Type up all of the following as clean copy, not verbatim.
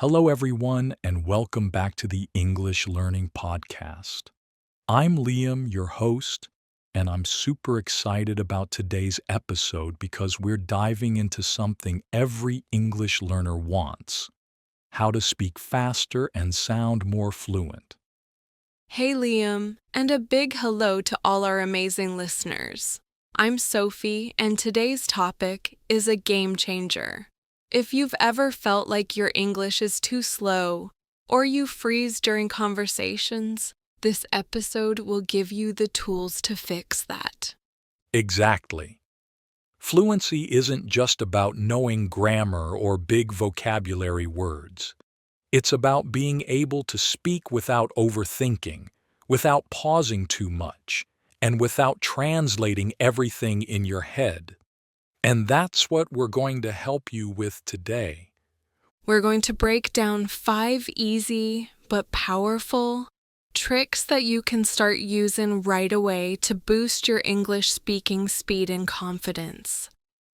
Hello, everyone, and welcome back to the English Learning Podcast. I'm Liam, your host, and I'm super excited about today's episode because we're diving into something every English learner wants: how to speak faster and sound more fluent. Hey Liam, and a big hello to all our amazing listeners. I'm Sophie, and today's topic is a game changer. If you've ever felt like your English is too slow or you freeze during conversations, this episode will give you the tools to fix that. Exactly. Fluency isn't just about knowing grammar or big vocabulary words. It's about being able to speak without overthinking, without pausing too much, and without translating everything in your head. And that's what we're going to help you with today. We're going to break down 5 easy but powerful tricks that you can start using right away to boost your English speaking speed and confidence.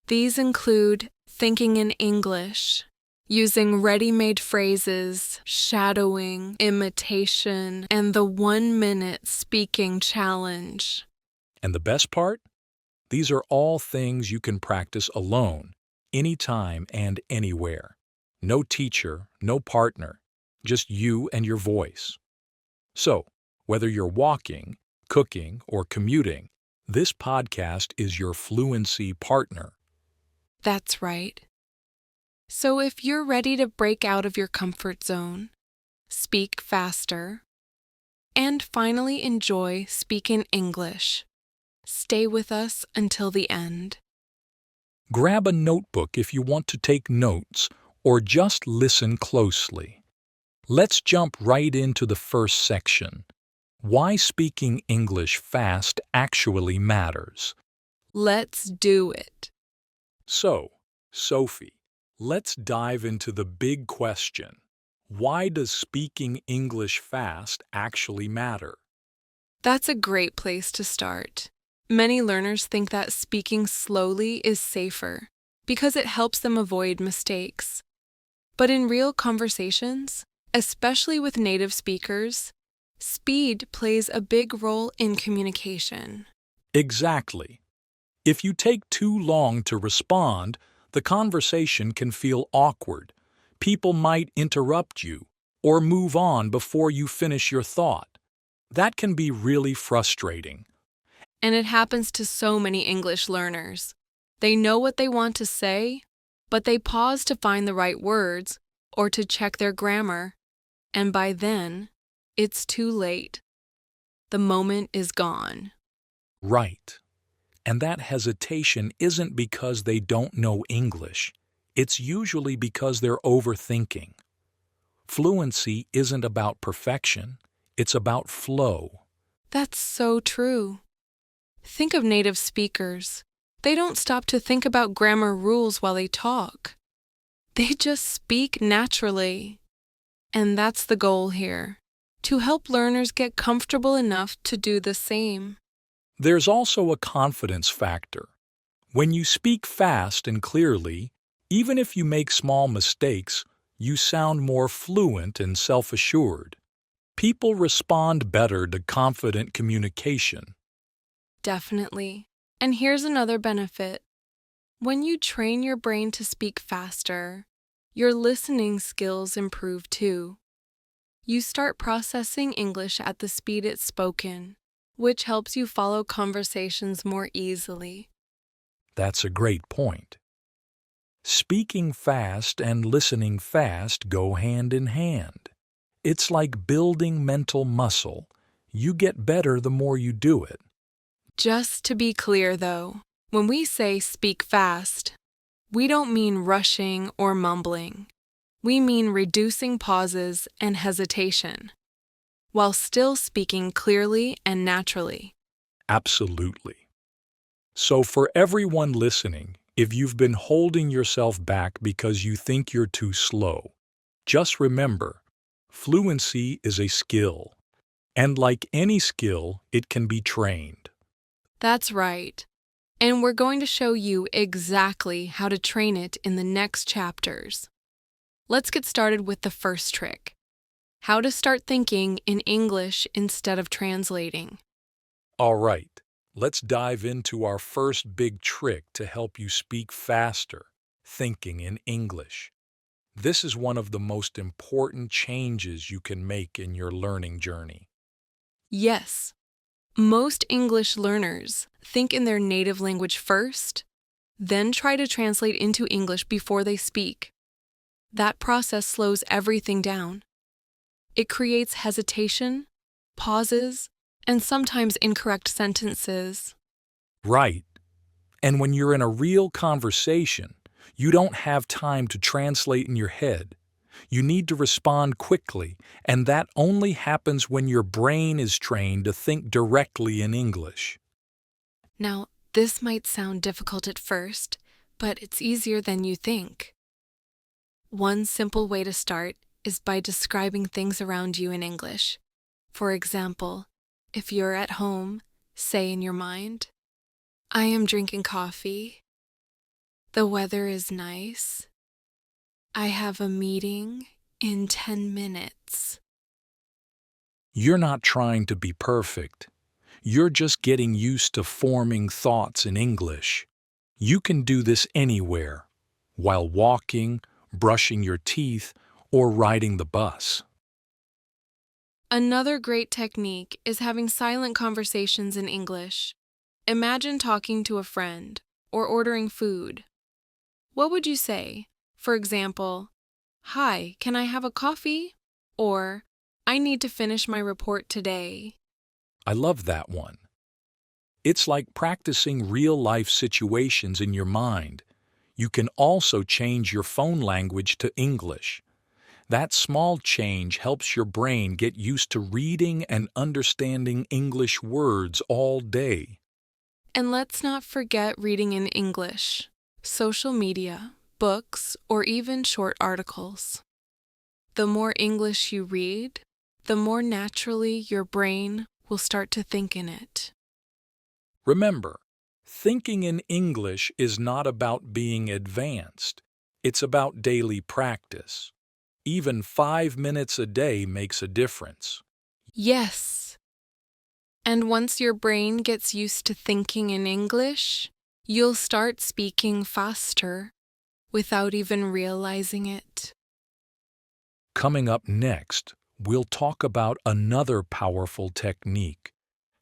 These include thinking in English, using ready-made phrases, shadowing, imitation, and the 1-minute speaking challenge. And the best part? These are all things you can practice alone, anytime and anywhere. No teacher, no partner, just you and your voice. So, whether you're walking, cooking, or commuting, this podcast is your fluency partner. That's right. So if you're ready to break out of your comfort zone, speak faster, and finally enjoy speaking English, stay with us until the end. Grab a notebook if you want to take notes or just listen closely. Let's jump right into the first section: why speaking English fast actually matters. Let's do it. So, Sophie, let's dive into the big question. Why does speaking English fast actually matter? That's a great place to start. Many learners think that speaking slowly is safer because it helps them avoid mistakes. But in real conversations, especially with native speakers, speed plays a big role in communication. Exactly. If you take too long to respond, the conversation can feel awkward. People might interrupt you or move on before you finish your thought. That can be really frustrating. And it happens to so many English learners. They know what they want to say, but they pause to find the right words or to check their grammar, and by then, it's too late. The moment is gone. Right. And that hesitation isn't because they don't know English. It's usually because they're overthinking. Fluency isn't about perfection. It's about flow. That's so true. Think of native speakers. They don't stop to think about grammar rules while they talk. They just speak naturally. And that's the goal here, to help learners get comfortable enough to do the same. There's also a confidence factor. When you speak fast and clearly, even if you make small mistakes, you sound more fluent and self-assured. People respond better to confident communication. Definitely. And here's another benefit. When you train your brain to speak faster, your listening skills improve too. You start processing English at the speed it's spoken, which helps you follow conversations more easily. That's a great point. Speaking fast and listening fast go hand in hand. It's like building mental muscle. You get better the more you do it. Just to be clear, though, when we say speak fast, we don't mean rushing or mumbling. We mean reducing pauses and hesitation, while still speaking clearly and naturally. Absolutely. So for everyone listening, if you've been holding yourself back because you think you're too slow, just remember, fluency is a skill. And like any skill, it can be trained. That's right. And we're going to show you exactly how to train it in the next chapters. Let's get started with the first trick: how to start thinking in English instead of translating. All right, let's dive into our first big trick to help you speak faster, thinking in English. This is one of the most important changes you can make in your learning journey. Yes, most English learners think in their native language first, then try to translate into English before they speak. That process slows everything down. It creates hesitation, pauses, and sometimes incorrect sentences. Right. And when you're in a real conversation, you don't have time to translate in your head. You need to respond quickly, and that only happens when your brain is trained to think directly in English. Now, this might sound difficult at first, but it's easier than you think. One simple way to start is by describing things around you in English. For example, if you're at home, say in your mind, "I am drinking coffee. The weather is nice. I have a meeting in 10 minutes." You're not trying to be perfect. You're just getting used to forming thoughts in English. You can do this anywhere, while walking, brushing your teeth, or riding the bus. Another great technique is having silent conversations in English. Imagine talking to a friend or ordering food. What would you say? For example, "Hi, can I have a coffee?" Or, "I need to finish my report today." I love that one. It's like practicing real-life situations in your mind. You can also change your phone language to English. That small change helps your brain get used to reading and understanding English words all day. And let's not forget reading in English, social media, books, or even short articles. The more English you read, the more naturally your brain will start to think in it. Remember, thinking in English is not about being advanced. It's about daily practice. Even 5 minutes a day makes a difference. Yes. And once your brain gets used to thinking in English, you'll start speaking faster without even realizing it. Coming up next, we'll talk about another powerful technique: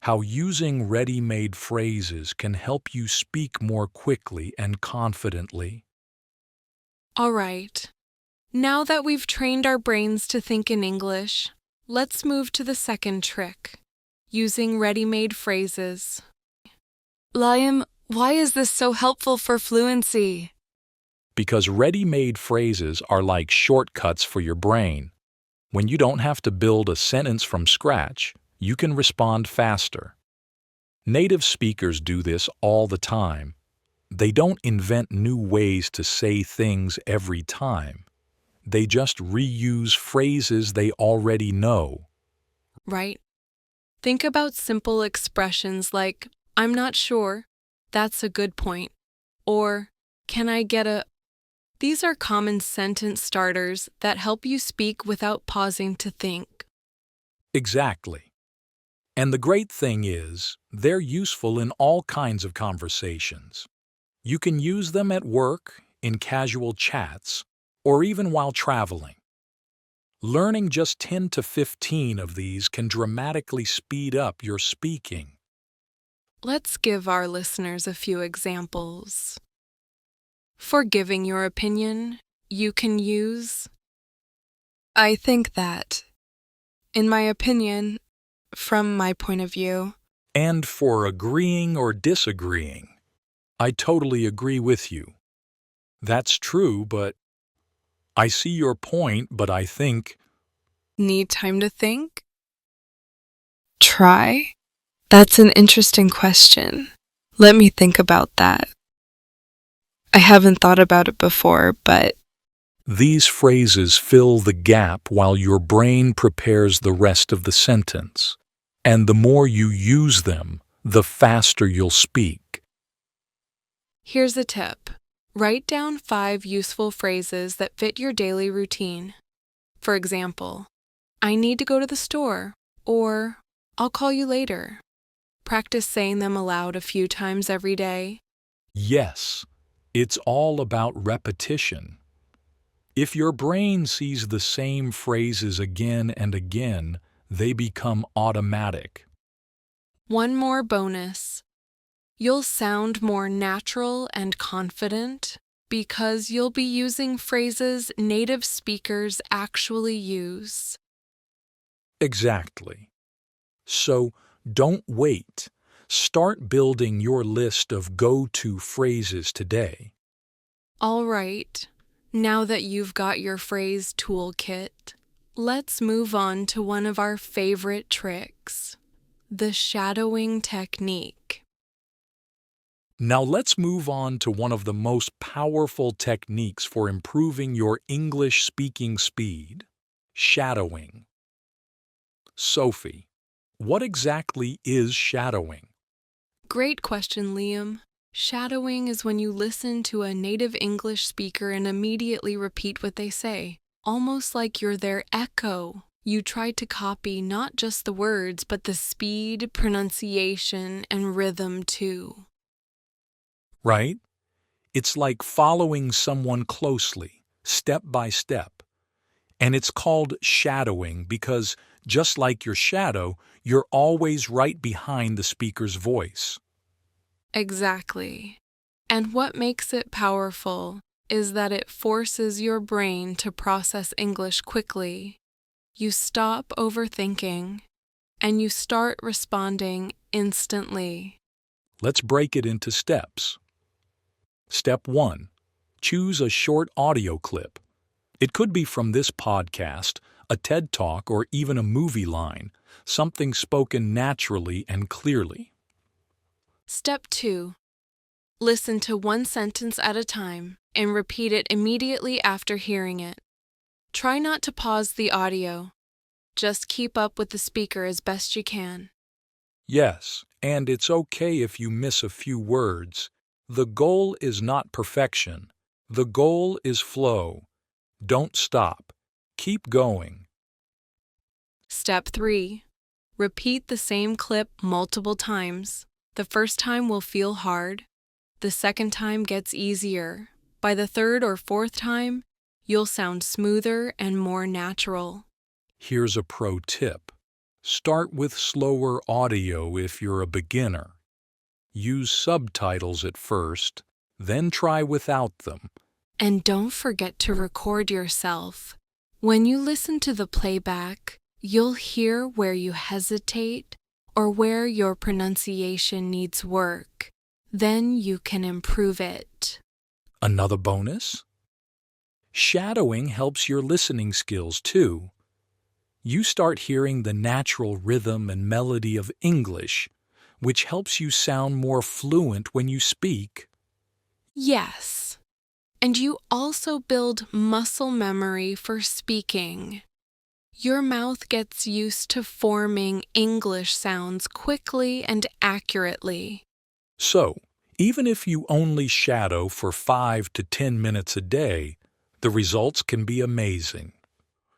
how using ready-made phrases can help you speak more quickly and confidently. All right. Now that we've trained our brains to think in English, let's move to the second trick: using ready-made phrases. Liam, why is this so helpful for fluency? Because ready-made phrases are like shortcuts for your brain. When you don't have to build a sentence from scratch, you can respond faster. Native speakers do this all the time. They don't invent new ways to say things every time. They just reuse phrases they already know. Right? Think about simple expressions like, "I'm not sure, that's a good point," or "Can I get a..." These are common sentence starters that help you speak without pausing to think. Exactly. And the great thing is, they're useful in all kinds of conversations. You can use them at work, in casual chats, or even while traveling. Learning just 10 to 15 of these can dramatically speed up your speaking. Let's give our listeners a few examples. For giving your opinion, you can use, "I think that, in my opinion, from my point of view." And for agreeing or disagreeing, I totally agree with you. That's true, but I see your point, but I think. Need time to think? Try? That's an interesting question. Let me think about that. I haven't thought about it before, but... These phrases fill the gap while your brain prepares the rest of the sentence. And the more you use them, the faster you'll speak. Here's a tip. Write down 5 useful phrases that fit your daily routine. For example, I need to go to the store, or I'll call you later. Practice saying them aloud a few times every day. Yes, it's all about repetition. If your brain sees the same phrases again and again, they become automatic. One more bonus. You'll sound more natural and confident because you'll be using phrases native speakers actually use. Exactly. So don't wait. Start building your list of go-to phrases today. All right, now that you've got your phrase toolkit, let's move on to one of our favorite tricks, the shadowing technique. Now let's move on to one of the most powerful techniques for improving your English speaking speed, shadowing. Sophie, what exactly is shadowing? Great question, Liam. Shadowing is when you listen to a native English speaker and immediately repeat what they say, almost like you're their echo. You try to copy not just the words, but the speed, pronunciation, and rhythm too. Right? It's like following someone closely, step by step. And it's called shadowing because, just like your shadow, you're always right behind the speaker's voice. Exactly. And what makes it powerful is that it forces your brain to process English quickly. You stop overthinking and you start responding instantly. Let's break it into steps. Step 1. Choose a short audio clip. It could be from this podcast, a TED Talk, or even a movie line, something spoken naturally and clearly. Step 2. Listen to one sentence at a time and repeat it immediately after hearing it. Try not to pause the audio. Just keep up with the speaker as best you can. Yes, and it's okay if you miss a few words. The goal is not perfection. The goal is flow. Don't stop. Keep going. Step 3. Repeat the same clip multiple times. The first time will feel hard. The second time gets easier. By the third or fourth time, you'll sound smoother and more natural. Here's a pro tip. Start with slower audio if you're a beginner. Use subtitles at first, then try without them. And don't forget to record yourself. When you listen to the playback, you'll hear where you hesitate or where your pronunciation needs work. Then you can improve it. Another bonus? Shadowing helps your listening skills too. You start hearing the natural rhythm and melody of English, which helps you sound more fluent when you speak. Yes. And you also build muscle memory for speaking. Your mouth gets used to forming English sounds quickly and accurately. So, even if you only shadow for 5 to 10 minutes a day, the results can be amazing.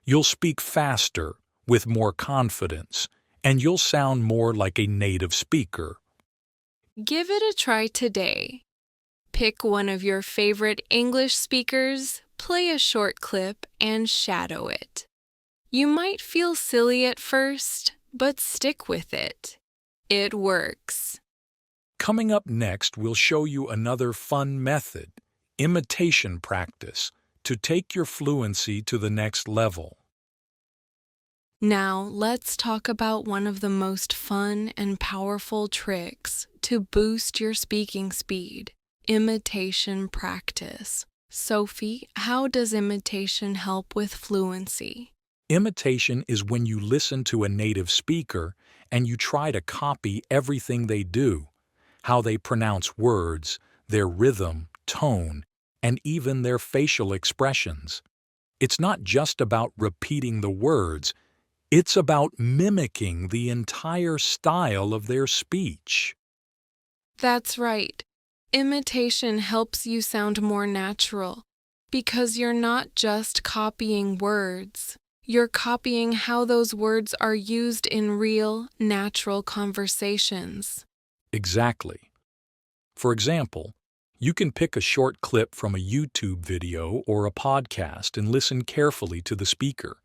You'll speak faster, with more confidence, and you'll sound more like a native speaker. Give it a try today. Pick one of your favorite English speakers, play a short clip, and shadow it. You might feel silly at first, but stick with it. It works. Coming up next, we'll show you another fun method, imitation practice, to take your fluency to the next level. Now, let's talk about one of the most fun and powerful tricks to boost your speaking speed, imitation practice. Sophie, how does imitation help with fluency? Imitation is when you listen to a native speaker and you try to copy everything they do, how they pronounce words, their rhythm, tone, and even their facial expressions. It's not just about repeating the words, it's about mimicking the entire style of their speech. That's right. Imitation helps you sound more natural because you're not just copying words. You're copying how those words are used in real, natural conversations. Exactly. For example, you can pick a short clip from a YouTube video or a podcast and listen carefully to the speaker.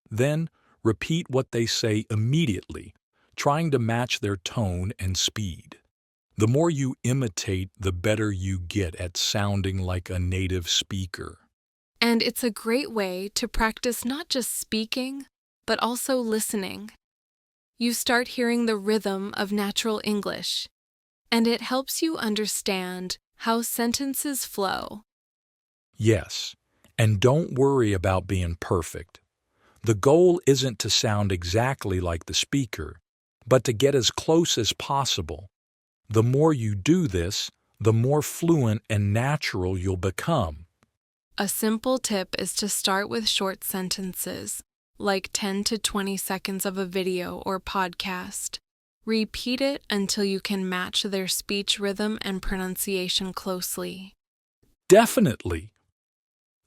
Then, repeat what they say immediately, trying to match their tone and speed. The more you imitate, the better you get at sounding like a native speaker. And it's a great way to practice not just speaking, but also listening. You start hearing the rhythm of natural English, and it helps you understand how sentences flow. Yes, and don't worry about being perfect. The goal isn't to sound exactly like the speaker, but to get as close as possible. The more you do this, the more fluent and natural you'll become. A simple tip is to start with short sentences, like 10 to 20 seconds of a video or podcast. Repeat it until you can match their speech rhythm and pronunciation closely. Definitely.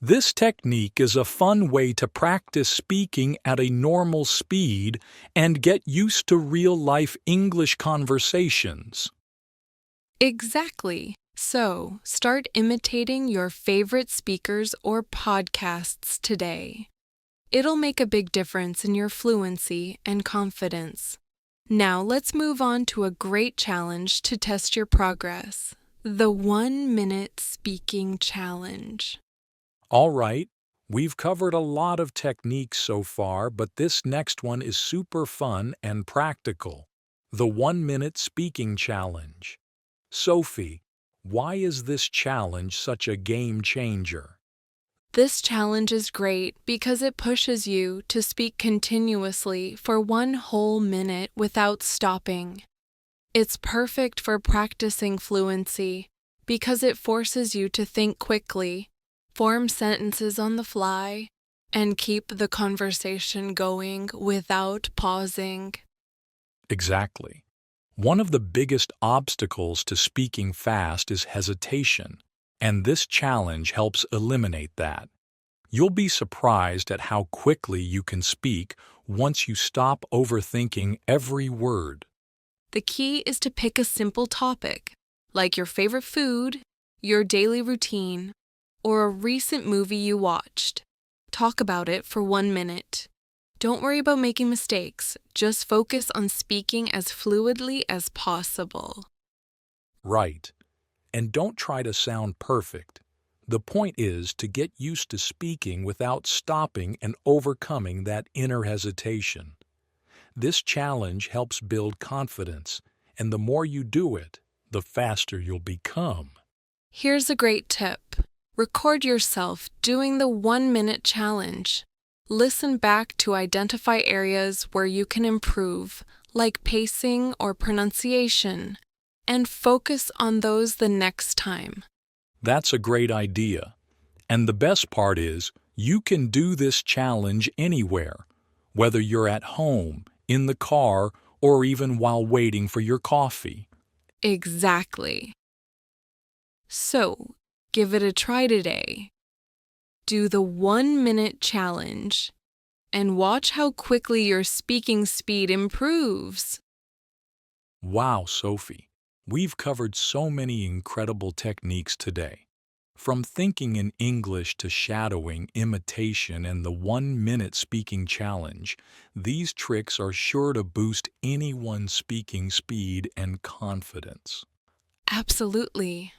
This technique is a fun way to practice speaking at a normal speed and get used to real-life English conversations. Exactly. So, start imitating your favorite speakers or podcasts today. It'll make a big difference in your fluency and confidence. Now, let's move on to a great challenge to test your progress: the 1-minute speaking challenge. All right, we've covered a lot of techniques so far, but this next one is super fun and practical: the 1-minute speaking challenge. Sophie, why is this challenge such a game changer? This challenge is great because it pushes you to speak continuously for 1 whole minute without stopping. It's perfect for practicing fluency because it forces you to think quickly, form sentences on the fly, and keep the conversation going without pausing. Exactly. One of the biggest obstacles to speaking fast is hesitation, and this challenge helps eliminate that. You'll be surprised at how quickly you can speak once you stop overthinking every word. The key is to pick a simple topic, like your favorite food, your daily routine, or a recent movie you watched. Talk about it for 1 minute. Don't worry about making mistakes, just focus on speaking as fluidly as possible. Right. And don't try to sound perfect. The point is to get used to speaking without stopping and overcoming that inner hesitation. This challenge helps build confidence, and the more you do it, the faster you'll become. Here's a great tip. Record yourself doing the 1-minute challenge. Listen back to identify areas where you can improve, like pacing or pronunciation, and focus on those the next time. That's a great idea. And the best part is, you can do this challenge anywhere, whether you're at home, in the car, or even while waiting for your coffee. Exactly. So, give it a try today. Do the 1-minute challenge and watch how quickly your speaking speed improves. Wow, Sophie, we've covered so many incredible techniques today. From thinking in English to shadowing, imitation, and the 1-minute speaking challenge, these tricks are sure to boost anyone's speaking speed and confidence. Absolutely.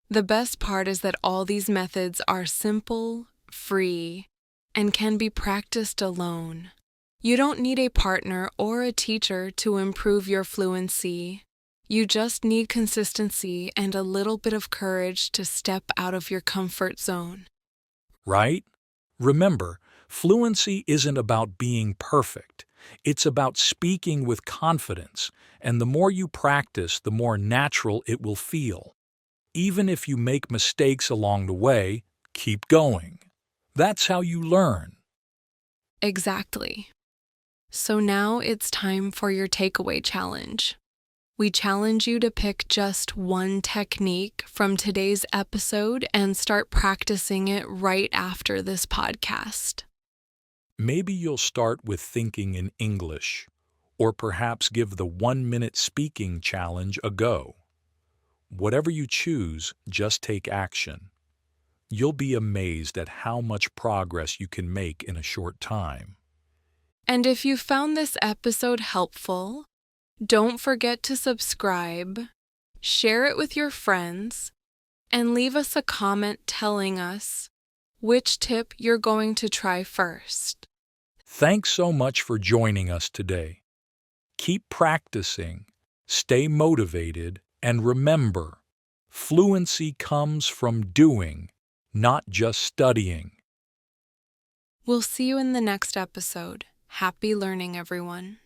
The best part is that all these methods are simple, free, and can be practiced alone. You don't need a partner or a teacher to improve your fluency. You just need consistency and a little bit of courage to step out of your comfort zone. Right? Remember, fluency isn't about being perfect. It's about speaking with confidence, and the more you practice, the more natural it will feel. Even if you make mistakes along the way, keep going. That's how you learn. Exactly. So now it's time for your takeaway challenge. We challenge you to pick just one technique from today's episode and start practicing it right after this podcast. Maybe you'll start with thinking in English, or perhaps give the 1-minute speaking challenge a go. Whatever you choose, just take action. You'll be amazed at how much progress you can make in a short time. And if you found this episode helpful, don't forget to subscribe, share it with your friends, and leave us a comment telling us which tip you're going to try first. Thanks so much for joining us today. Keep practicing, stay motivated, and remember, fluency comes from doing, not just studying. We'll see you in the next episode. Happy learning, everyone.